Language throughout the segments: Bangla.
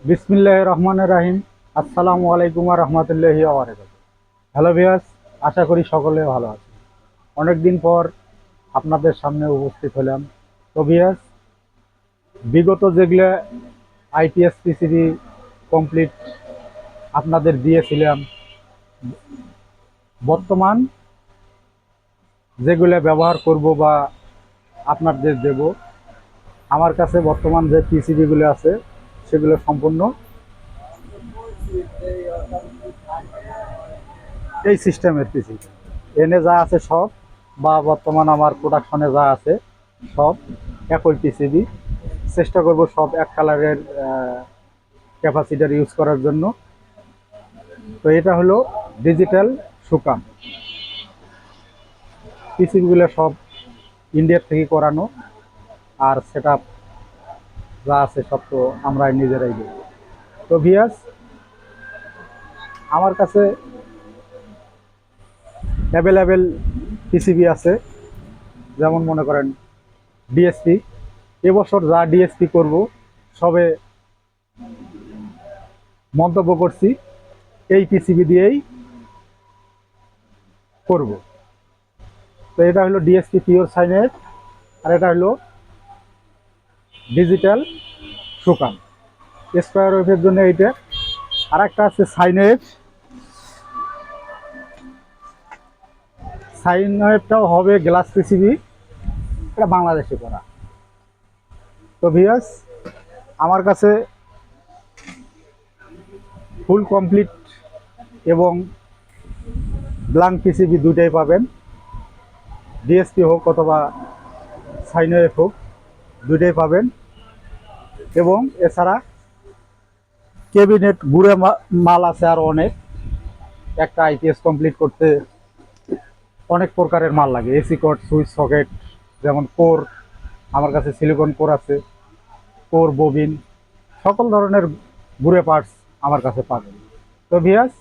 বিসমিল্লাহির রহমানির রহিম। আসসালামু আলাইকুম ওয়া রাহমাতুল্লাহি ওয়া বারাকাতুহু। হ্যালো ভিউয়ার্স, আশা করি সকলে ভালো আছেন। অনেক দিন পর আপনাদের সামনে উপস্থিত হলাম। তো ভিউয়ার্স, বিগত যেগুলো আইপিএস পিসিবি কমপ্লিট আপনাদের দিয়েছিলাম, বর্তমান যেগুলো ব্যবহার করব বা আপনাদের দেব, আমার কাছে বর্তমান যে পিসিবিগুলো আছে সেগুলো সম্পূর্ণ এই সিস্টেমের পিসিবি। এনে যা আছে সব, বা বর্তমান আমার প্রোডাকশনে যা আছে সব একই পিসিবি। চেষ্টা করব সব এক কালারের ক্যাপাসিটার ইউজ করার জন্য। তো এটা হলো ডিজিটাল সুকাম। পিসিবিগুলো সব ইন্ডিয়ার থেকে করানো, আর সেট আপ যা আছে সব তো আমরাই নিজেরাই দিই। তো ভিয়াস, আমার কাছে অ্যাভেলেবেল পিসিবি আছে। যেমন মনে করেন ডিএসপি, এবছর যা ডিএসপি করব সবে মন্তব্য করছি এই পিসিবি দিয়েই করব। তো এটা হলো ডিএসপি পিওর সাইনেট, আর এটা হলো ডিজিটাল সুকাম। স্কোয়ার ওয়েভের জন্য এইটা। আর একটা আছে সাইনেট। সাইনেটটাও হবে গ্লাস পিসিবি, এটা বাংলাদেশে করা। তো ভিউয়ার্স, আমার কাছে ফুল কমপ্লিট এবং ব্ল্যাঙ্ক পিসিবি দুইটাই পাবেন। ডিএসপি হোক অথবা সাইনওয়েভ হোক, দুইটাই পাবেন। এবং এছাড়া ক্যাবিনেট গুঁড়ে মাল আছে আরও অনেক। একটা আইপিএস কমপ্লিট করতে অনেক প্রকারের মাল লাগে, এসি কর্ড, সুইচ সকেট, যেমন কোর, আমার কাছে সিলিকন কোর আছে, কোর, ববিন, সকল ধরনের গুঁড়ে পার্টস আমার কাছে পাবেন। তো ভিয়াস,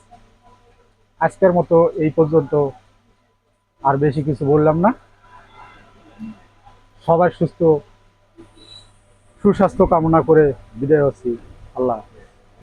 আজকের মতো এই পর্যন্ত, আর বেশি কিছু বললাম না। সবাই সুস্বাস্থ্য কামনা করে বিদায় হচ্ছি। আল্লাহ।